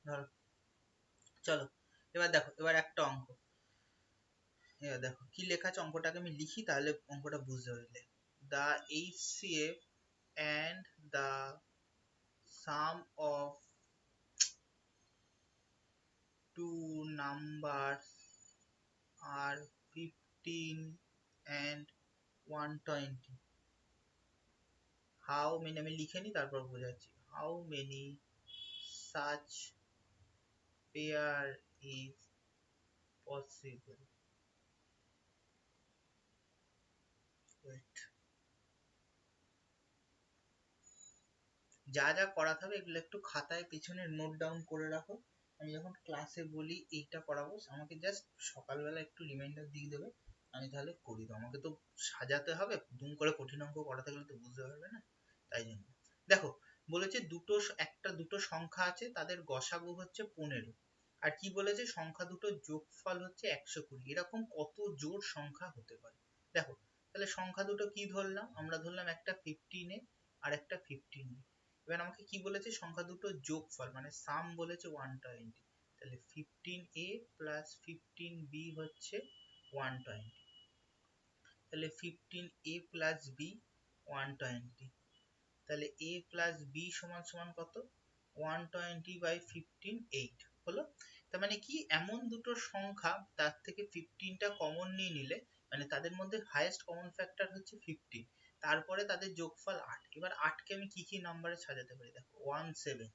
ধরো, চলো এবার দেখো, এবার একটা অঙ্ক। এবার দেখো কি লেখা আছে, অঙ্কটাকে আমি লিখি তাহলে অঙ্কটা বুঝতে পারলে। The HCF and the sum of two numbers are 15 and 120. How many, আমি লিখে নি তারপর বোঝাচ্ছি। How many such pair is possible? Wait. যা যা করা থাকবে এগুলো একটু খাতায় পিছনে নোট ডাউন করে রাখো। আমি যখন ক্লাসে বলি এইটা করাবো, আমাকে জাস্ট সকালবেলা একটু রিমাইন্ডার দিয়ে দেবে, আমি তাহলে করি দেবো। আমাকে তো সাজাতে হবে, দুম করে কঠিন অঙ্ক করাতে গেলে তো বুঝতে পারবে না, তাই জন্য। দেখো, বলেছে দুটো সংখ্যা আছে, তাদের গসাগু হচ্ছে 15। আর কি বলেছে, সংখ্যা দুটোর যোগফল হচ্ছে 120। এরকম কত জোড় সংখ্যা হতে পারে? দেখো, তাহলে সংখ্যা দুটো কি ধরলাম আমরা? ধরলাম একটা 15A আর একটা 15B। এবার আমাকে কি বলেছে, সংখ্যা দুটোর যোগফল মানে সাম বলেছে 120। তাহলে 15A প্লাস 15B হচ্ছে 120। তাহলে 15A প্লাস B 120। তাহলে A প্লাস B সমান সমান কত? 120/15 8 হলো। তার মানে কি, এমন দুটো সংখ্যা তার থেকে 15টা কমন নিয়ে নিলে, মানে তাদের মধ্যে হাইয়েস্ট কমন ফ্যাক্টর হচ্ছে 15, তারপরে তাদের যোগফল 8। এবার 8কে আমি কি কি নাম্বারে সাজাতে পারি? দেখো, 1 7,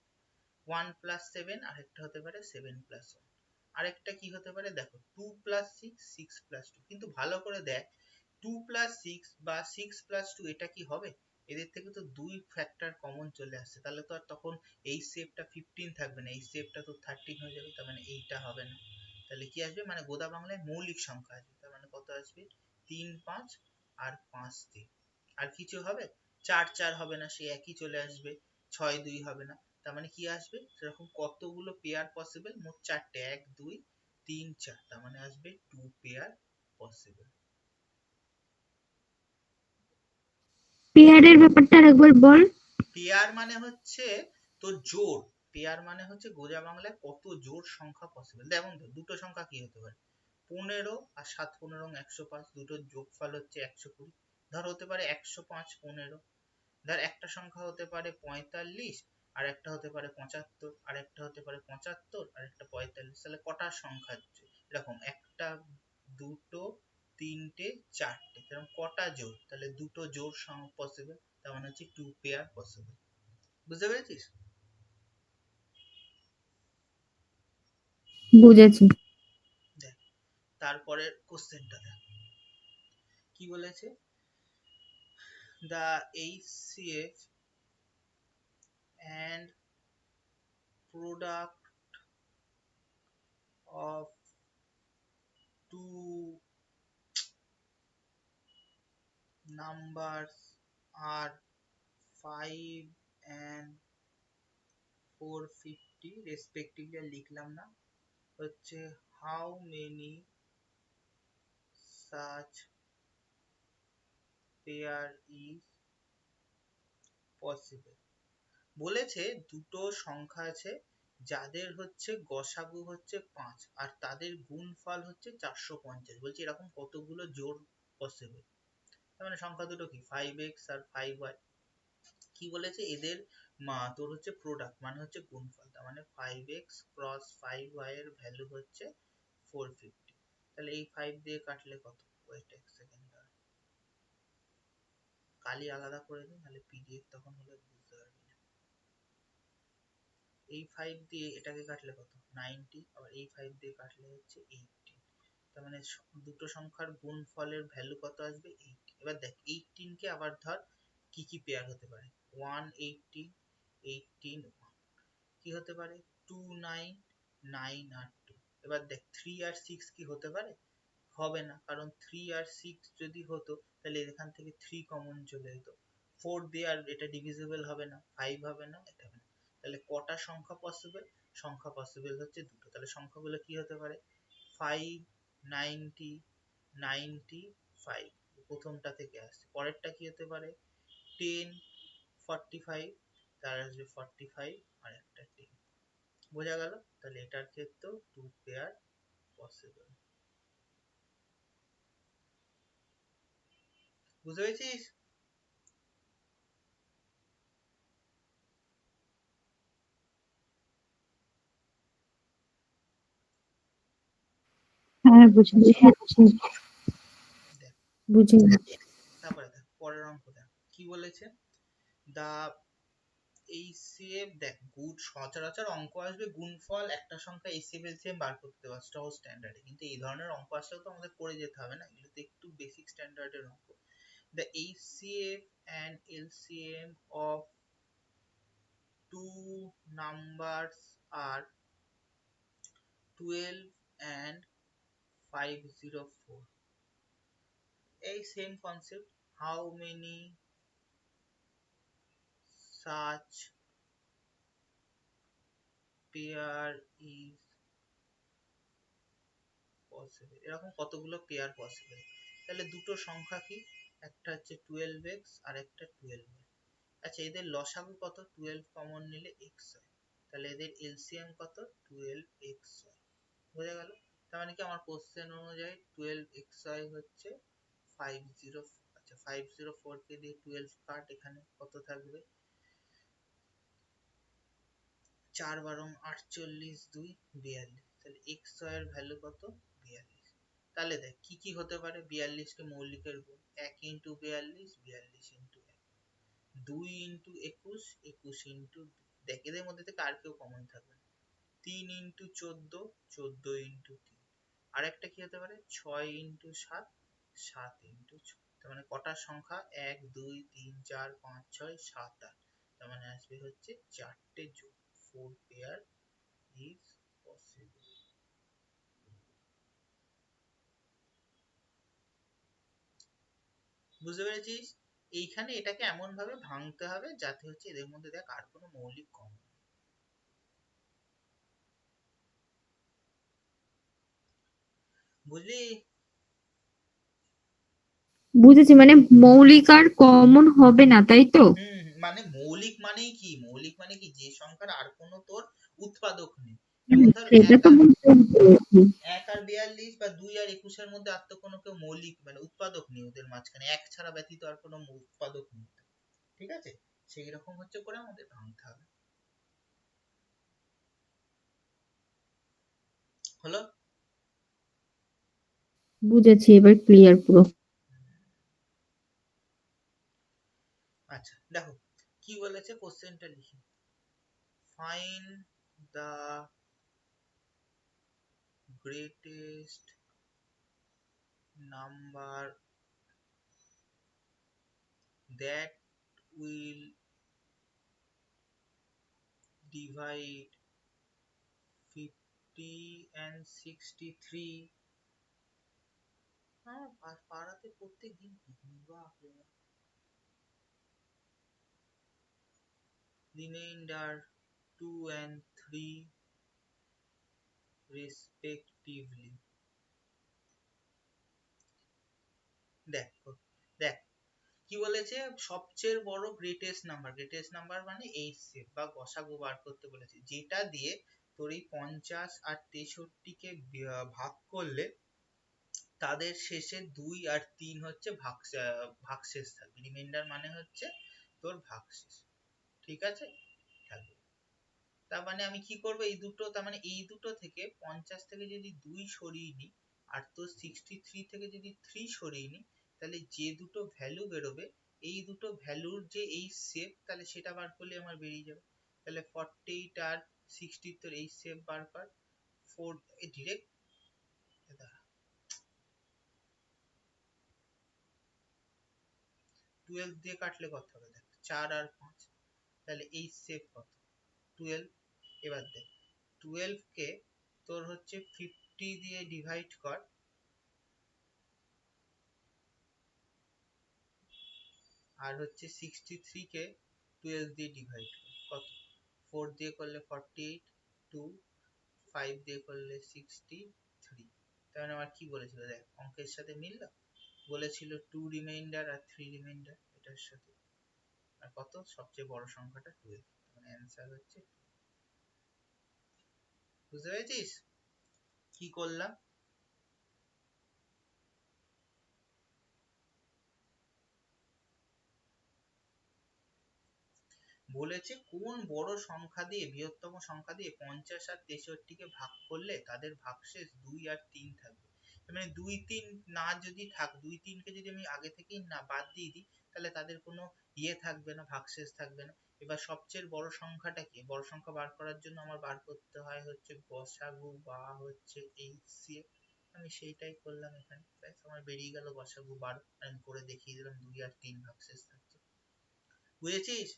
1 প্লাস 7, আরেকটা হতে পারে 7 প্লাস 1, আরেকটা কি হতে পারে দেখো 2 প্লাস 6, 6 প্লাস 2। কিন্তু ভালো করে দেখ, 2 প্লাস 6 বা 6 প্লাস 2 এটা কি হবে? এদের থেকে তো দুই ফ্যাক্টর কমন চলে আসছে, তাহলে তো আর তখন এই শেপটা 15 থাকবে না, এই শেপটা তো 13 হয়ে যাবে, তার মানে এইটা হবে না। তাহলে কি আসবে, মানে গোদা বাংলায় মৌলিক সংখ্যা আসবে। তার মানে কত আসবে? 3 5 আর 5 3। আর কিছু হবে? 4 4 হবে না, সে একই চলে আসবে। 6 2 হবে না। তার মানে কি আসবে, সেরকম কতগুলো পেয়ার পসিবল? মোট 4টে, 1 2 3 4, তার মানে আসবে 2 পেয়ার পসিবল।
পেয়ারের ব্যাপারটা আরেকবার বল।
পেয়ার মানে হচ্ছে তোর জোড়। পেয়ার মানে হচ্ছে গোজা বাংলায় কত জোড় সংখ্যা পসিবল। যেমন ধর, দুটো সংখ্যা কি হতে পারে? 15 আর 7 15 105, দুটোর যোগফল হচ্ছে 120। ধর হতে পারে 105 15। ধর একটা সংখ্যা হতে পারে 45, আর একটা হতে পারে 75, আর একটা হতে পারে 75 আর একটা 45। তাহলে কটা সংখ্যা হচ্ছে এরকম? একটা, দুটো, তিনটে, চারটে। এরকম কটা জোড়? তাহলে দুটো জোড় পসিবল, তার মানে হচ্ছে 2 পেয়ার পসিবল। বুঝতে পেরেছিস?
বুঝেছি।
দেখ, তারপরের কোশ্চেনটা দেখ কি বলেছে। The HCF and product of two numbers are 5 and 50 respectively আর লিখলাম না, হচ্ছে how many such pair is possible. বলেছে দুটো সংখ্যা আছে যাদের হচ্ছে গসাগু হচ্ছে 5 আর তাদের গুণফল হচ্ছে 450। বলছে এরকম কতগুলো জোড় পসিবল। তার মানে সংখ্যা দুটো কি 5x আর 5y। কি বলেছে এদের তোর হচ্ছে প্রোডাক্ট মানে হচ্ছে গুণফল, তার মানে 5x ক্রস 5y এর ভ্যালু হচ্ছে 450। তাহলে এই 5 দিয়ে কাটলে কত? ওয়েট এক সেকেন্ড, কালি আলাদা করে দিই নাহলে পিডিএফ তখন হলে বুঝতে পারবি না। এই 5 দিয়ে এটাকে কাটলে কত? 90। আবার এই 5 দিয়ে কাটলে হচ্ছে 18। তার মানে দুটো সংখ্যার গুণফলের ভ্যালু কত আসবে? 18। এবার দেখ 18 কে আবার ধর কি কি পেয়ার হতে পারে? 180, 18, 1 কি হতে পারে? 2, 9, 9 আর 2। এবার দেখ 3 আর 6 কি হতে পারে? হবে না, কারণ 3 আর 6 যদি হতো তাহলে এখান থেকে 3 কমন চলে যেত। 4 দিয়ে আর এটা ডিভিজিবল হবে না, 5 হবে না, এটা হবে না। তাহলে কটা সংখ্যা পসিবল? সংখ্যা পসিবল হচ্ছে দুটো। তাহলে সংখ্যাগুলো কি হতে পারে? 5, 90, 95 প্রথমটা থেকে আসছে। পরেরটা কি হতে পারে? 10, 45, তার আসবে 45 আর একটা 10। বোঝা গেল? তাহলে এটার ক্ষেত্রেও 2 পেয়ার পসিবল। বুঝতে পেরেছিস?
হ্যাঁ বুঝেছি,
দেখ
বুঝেছি।
তারপরে দেখ পরের অঙ্ক দেখ কি বলেছে। দা এইচসিএফ, দেখ গুড সচরাচর অঙ্ক আসবে গুণফল একটা সংখ্যা এইচসিএফ এলসিএম বার করতে পারবে সহজ স্ট্যান্ডার্ডে, কিন্তু এই ধরনের অঙ্ক আসলেও তো আমাদের করে যেতে হবে না, এগুলো তো একটু বেসিক স্ট্যান্ডার্ডের অঙ্ক। The HCF and LCM of two numbers are 12 and 504। এই same concept, how many such pair is possible। এরকম কতগুলো পেয়ার পসিবল। তাহলে দুটো সংখ্যা কি? একটা হচ্ছে 12x আর একটা 12y। আচ্ছা এদের লসাগু কত? 12 কমন নিলে x হয়। তাহলে এদের এলসিএম কত? 12x হয়। বোঝা গেল? তার মানে কি আমার কোশ্চেন অনুযায়ী 12xy হচ্ছে 504। আচ্ছা 504 কে দিয়ে 12 কাট, এখানে কত থাকবে? 4 বারং 48, 2 42। তাহলে xy এর ভ্যালু কত? 42। তাহলে দেখ কি কি হতে পারে? 42 কে মৌলিকের গুণ, 1 ইন্টু 42, 42 ইন্টু 1, 2 ইন্টু 21, 21 ইন্টু 2। দেখ এদের মধ্যে থেকে আর কেউ কমন থাকবে না। 3 ইন্টু 14, 14 ইন্টু 3। আর একটা কি হতে পারে? 6 ইন্টু 7, 7 ইন্টু 6। তার মানে কটা সংখ্যা? 1, 2, 3, 4, 5, 6, 7, 8। তার মানে আসবে হচ্ছে 4টে যোগ, 4 পেয়ার is possible। বুঝতে পেরেছিস? এইখানে এটাকে এমন ভাবে ভাঙতে হবে যাতে হচ্ছে এদের মধ্যে দেখ আর কোনো মৌলিক কম নেই। বুঝলি?
বুঝেছি, মানে মৌলিক আর কমন হবে না, তাই তো?
মানে মৌলিক মানেই কি? মৌলিক মানে কি যে সংখ্যার আর কোনো তোর উৎপাদক নেই। যেমন ধর
সেটা তো বুঝতে পেরেছি।
1 আর 42 বা 2 আর 21 এর মধ্যে আর তো কোনো কেউ মৌলিক মানে উৎপাদক নেই ওদের মাঝখানে, এক ছাড়া ব্যতীত আর কোনো উৎপাদক নেই। ঠিক আছে? সেই রকম হচ্ছে করে আমাদের ভাঙতে হবে। হলো?
বুঝেছি, এবার ক্লিয়ার পুরো।
আচ্ছা দেখো কি বলেছে কোশ্চেনটা লিখি। Find the greatest number that will divide 50 and 63। পাড়াতে প্রত্যেক দিন পিকনিক, বাপরে বাপ। Reminder 2 and 3 respectively। দেখো দেখ কি বলেছে, সবচেয়ে বড় গ্রেটেস্ট নাম্বার মানে এইচসিএফ বা গসাগু বার করতে বলেছে, যেটা দিয়ে তোর এই 50 আর 63 কে ভাগ করলে তাদের শেষে 2 আর 3 হচ্ছে ভাগশেষ থাকবে, রিমাইন্ডার মানে হচ্ছে তোর ভাগশেষ। ঠিক আছে, থাকবে। তার মানে আমি কি করবো, এই দুটো, তার মানে এই দুটো থেকে 50 থেকে যদি 2 সরিয়ে নিই আর তোর 63 থেকে যদি 3 সরিয়ে নিই, তাহলে যে দুটো ভ্যালু বেরোবে এই দুটো ভ্যালুর যে এই শেপ, তাহলে সেটা বার করলে আমার বেরিয়ে যাবে। তাহলে 48 আর 60 তোর এই শেপ বার কর, 4 ডিরেক্ট 12 দিয়ে কাটলে কত হবে, দেখ 4 আর 5, তাহলে এই শেপ কত 12। এবার দেখ 12 কে তোর হচ্ছে 50 দিয়ে ডিভাইড কর, আর হচ্ছে 63 কে 12 দিয়ে ডিভাইড কর, কত 4 দিয়ে করলে 48, 2 5 দিয়ে করলে 63। তার মানে আমার কি বলেছিল, দেখ অঙ্কের সাথে মিলল, বলেছিল 2 রিমাইন্ডার আর 3 রিমাইন্ডার এটার সাথে, আর কত সবচেয়ে বড় সংখ্যাটা 12, মানে অ্যান্সার হচ্ছে। বুঝতে পেরেছিস কি করলাম? বলেছে কোন বড় সংখ্যা দিয়ে, বৃহত্তম সংখ্যা দিয়ে 50 আর 63 কে ভাগ করলে তাদের ভাগশেষ 2 আর 3 থাকবে। মানে 2 3 না যদি থাক, 2 3 কে যদি আমি আগে থেকেই না বাদ দিয়ে দিই, তাহলে তাদের কোনো ইয়ে থাকবে না, ভাগশেষ থাকবে না। এবার সবচেয়ে বড় সংখ্যাটা কি, বড় সংখ্যা বার করার জন্য আমার বার করতে হয় হচ্ছে গসাগু বা হচ্ছে এইচসিএফ। আমি সেইটাই করলাম এখানে, ব্যাস আমার বেরিয়ে গেল গসাগু বার, আমি করে দেখিয়ে দিলাম 2 আর 3 ভাগশেষ থাকছে। বুঝেছিস?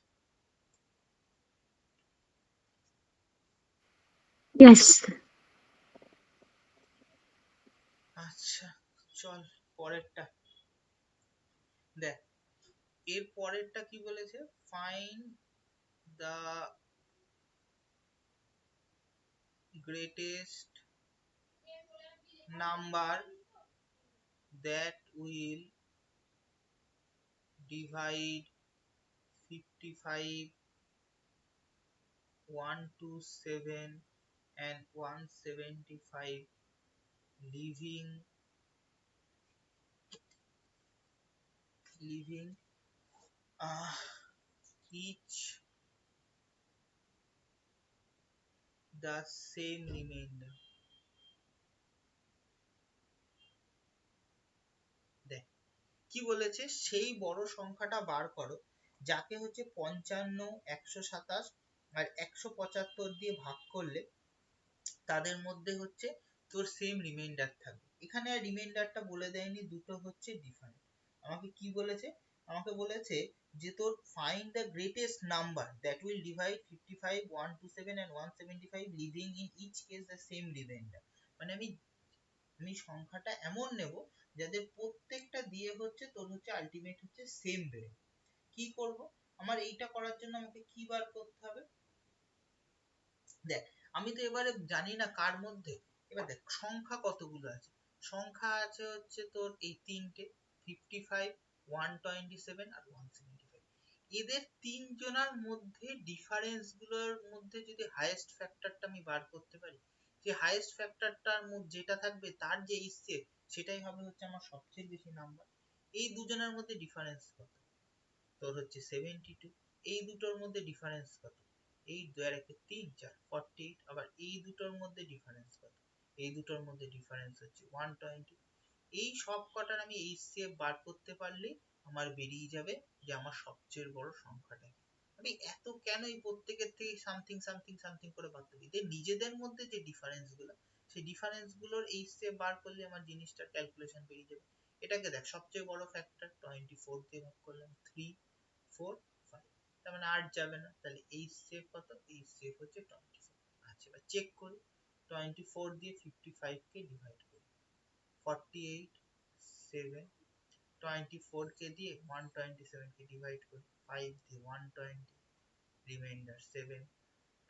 ইয়েস।
আচ্ছা চল পরেরটা দেখ। এর পরেরটা কি বলেছে, find the greatest number that will divide 55, 127 and 175, leaving each the same remainder। দেখ কি বলেছে, সেই বড় সংখ্যাটা বার করো যাকে হচ্ছে 55, 127 আর 175 দিয়ে ভাগ করলে তাদের মধ্যে হচ্ছে তোর সেম রিমাইন্ডার থাকবে। এখানে আর রিমাইন্ডারটা বলে দেয়নি, দুটো হচ্ছে ডিফারেন্ট। আমাকে কি বলেছে, আমাকে বলেছে যে তোর find the greatest number that will divide 55, 127 and 175, leaving in each case the same remainder. মানে আমি আমি সংখ্যাটা এমন নেব যাদের প্রত্যেকটা দিয়ে হচ্ছে তোর হচ্ছে আলটিমেট হচ্ছে সেম বেরোবে। কি করব, আমার এইটা করার জন্য আমাকে কি বার করতে হবে, দেখ আমি তো এবারে জানি না কার মধ্যে। এবার দেখ সংখ্যা কতগুলো আছে, সংখ্যা আছে হচ্ছে তোর এই তিনটে, 55, 127 আর 175। এদের তিনজনার মধ্যে ডিফারেন্স গুলোর মধ্যে যদি হাইয়েস্ট ফ্যাক্টরটা আমি বার করতে পারি, যে হাইয়েস্ট ফ্যাক্টরটার মধ্যে যেটা থাকবে তার যে হিসেব, সেটাই হবে হচ্ছে আমার সবচেয়ে বেশি নাম্বার। এই দুজনের মধ্যে ডিফারেন্স কত, তোর হচ্ছে 72। এই দুটোর মধ্যে ডিফারেন্স কত, এই 2 আর 1 3 4 48। আবার এই দুটোর মধ্যে ডিফারেন্স কত, এই দুটোর মধ্যে ডিফারেন্স হচ্ছে 120। এই সব কটার আমি এইচসিএফ বার করতে পারলে আমার বেরিয়ে যাবে যে আমার সবচেয়ে বড় সংখ্যাটা কি। আমি এত কেন এই প্রত্যেকের থেকে সামথিং সামথিং সামথিং করে বার করি, এদের নিজেদের মধ্যে যে ডিফারেন্স গুলো, সেই ডিফারেন্স গুলোর এইচসিএফ বার করলে আমার জিনিসটার ক্যালকুলেশন বেরিয়ে যাবে। এটাকে দেখ সবচেয়ে বড় ফ্যাক্টর 24 দিয়ে ভাগ করলাম, 3 4 5, তার মানে 8 যাবে না, তাহলে এইচসিএফ কত, এইচসিএফ হচ্ছে 24। আচ্ছা এবার চেক করি, 24 দিয়ে 55 কে ডিভাইড করি, 48 7, 24 কে দিয়ে 127 কে ডিভাইড করি, 5 দিয়ে 120, রিমাইন্ডার 7,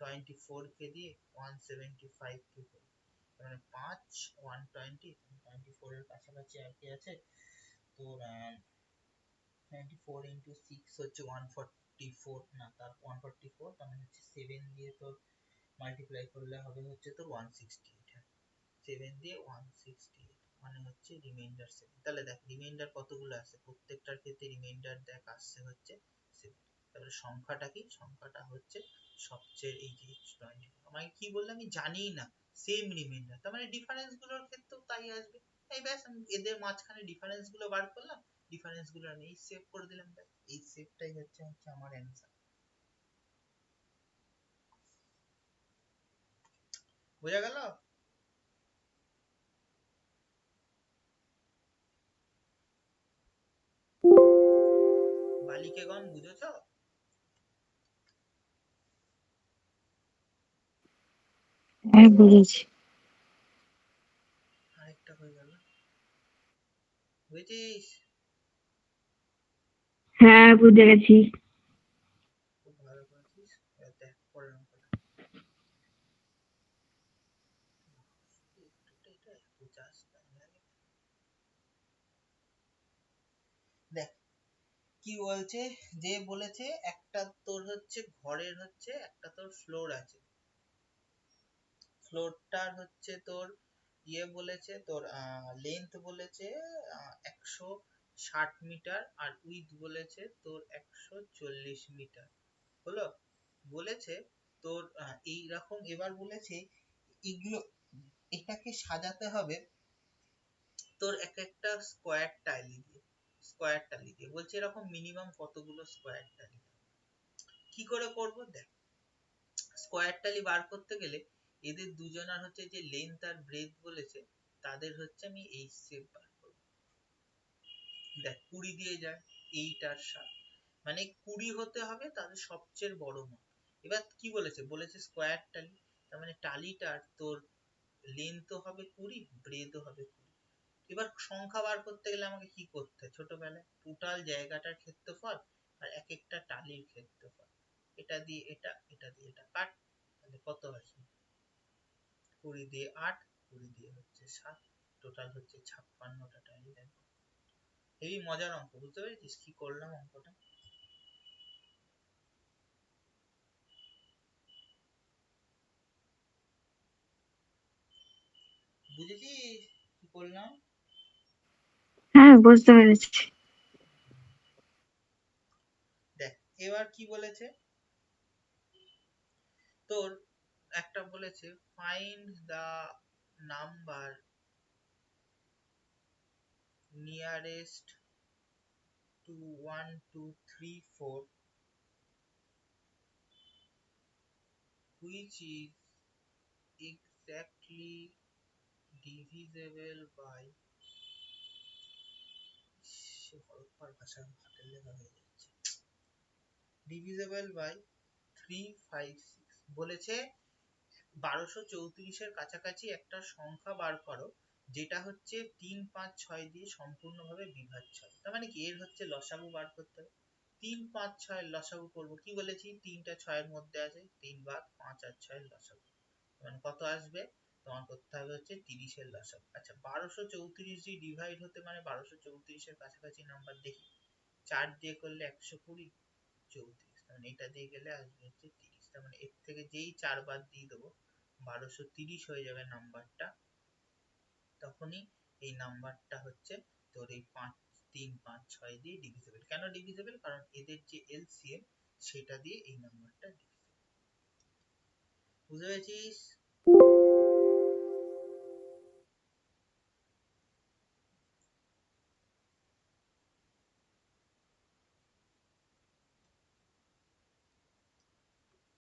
24 কে দিয়ে 175 কে করি, মানে 5 120 24 এর কাছাকাছি আর কি আছে তোর 94 into 6 হচ্ছে 144, না তার 144, তার মানে হচ্ছে 7 দিয়ে তোর মাল্টিপ্লাই করলে হবে হচ্ছে তোর 168, 7 দিয়ে 168 মানে হচ্ছে রিমাইন্ডার 7। তাহলে দেখ রিমাইন্ডার কতগুলো আছে, প্রত্যেকটার ক্ষেত্রে রিমাইন্ডার দেখ আসছে হচ্ছে 7। তাহলে সংখ্যাটা কি, সংখ্যাটা হচ্ছে সবচেয়ে এই যে 24। মানে কি বললে আমি জানিই না, সেম রিমাইন্ডার, তার মানে ডিফারেন্স গুলোর ক্ষেত্রেও তাই আসবে। এই ব্যাস আমি এদের মাঝখানে ডিফারেন্স গুলো বার করলাম, ডিফারেন্স গুলো আমি সেভ করে দিলাম, ব্যাস এই সেভটাই হচ্ছে আমার অ্যান্সার। বোঝা গেল? বালিকেগণ বুঝেছো?
হ্যাঁ বুঝেছি।
আরেকটা হয়ে গেল, বুঝেছিস?
হ্যাঁ বুঝে গেছি।
খুব ভালো করেছিস। এবার দেখ পরের অঙ্কটা। এটা এত চাষ টাইম লাগে। দেখ কি বলছে, যে বলেছে একটা তোর হচ্ছে ঘরের হচ্ছে একটা তোর ফ্লোর আছে, ফ্লোরটার হচ্ছে তোর ইয়ে বলেছে তোর লেন্থ বলেছে 160 মিটার আর উইথ বলেছে তোর 140 মিটার হলো। বলেছে তোর এইরকম, এবার বলেছে এগুলো এটাকে সাজাতে হবে তোর এক একটা স্কোয়ার টালি দিয়ে বলছে এরকম মিনিমাম কতগুলো স্কোয়ার টালি। কি করে করব দেখ, স্কোয়ার টালি বার করতে গেলে এদের দুজনার হচ্ছে যে লেন্থ আর ব্রেথ বলেছে তাদের হচ্ছে আমি এই শেপ বার করব। দেখ 20 দিয়ে যায়, 8 আর 7, মানে 20 হতে হবে তাদের সবচেয়ে বড় মান। এবার কি বলেছে, বলেছে স্কোয়ার টালি, তার মানে টালিটার তোর লেন্থও হবে 20, ব্রেথও হবে 20। এবার সংখ্যা বার করতে গেলে আমাকে কি করতে হয় ছোটবেলায়, টোটাল জায়গাটার ক্ষেত্রফল আর এক একটা টালির ক্ষেত্রফল, এটা দিয়ে এটা, এটা দিয়ে এটা কাট, তাহলে কত আসবে 20 দিয়ে 8, 20 দিয়ে হচ্ছে 7, টোটাল হচ্ছে 56টা টালি লাগবে। এই মজার অঙ্ক, বুঝতে পেরেছিস কি করলাম অঙ্কটা? বুঝেছিস কি করলাম?
হ্যাঁ বুঝতে পেরেছি।
দেখ এবার কি বলেছে তোর, একটা বলেছে find the number nearest to 1 2 3 4 which is exactly divisible by, সে হরপ্পার ভাষার হাতের লেখা হয়ে যাচ্ছে, divisible by 356 বলেছে 1234 কাছাকাছি একটা সংখ্যা বার করো যেটা হচ্ছে 3 5 6 দিয়ে সম্পূর্ণভাবে বিভাজ্য। তার মানে কি, এর হচ্ছে লসাগু বার করতে হবে। 3 5 6 লসাগু করবো, কি বলেছি 3টা 6 এর মধ্যে আছে, 3 ভাগ 5 আর 6 লসাগু, মানে কত আসবে তোমার করতে হবে হচ্ছে 30 এর লসাগু। আচ্ছা 1234 দিয়ে ডিভাইড হতে মানে 1234 এর কাছাকাছি নাম্বার দেখি, 4 দিয়ে করলে 120, 34, মানে এটা দিয়ে গেলে আসবে হচ্ছে 30, তার মানে এর থেকে যেই 4 বাদ দিয়ে দেবো 1230 হয়ে যাবে নাম্বারটা। তখনই এই নাম্বারটা হচ্ছে তোর এই 5 3 5 6 দিয়ে ডিভিজিবল। কেন ডিভিজিবল, কারণ এদের যে এলসিএম সেটা দিয়ে এই নাম্বারটা ডিভিজিবল। বুঝতে পেরেছিস?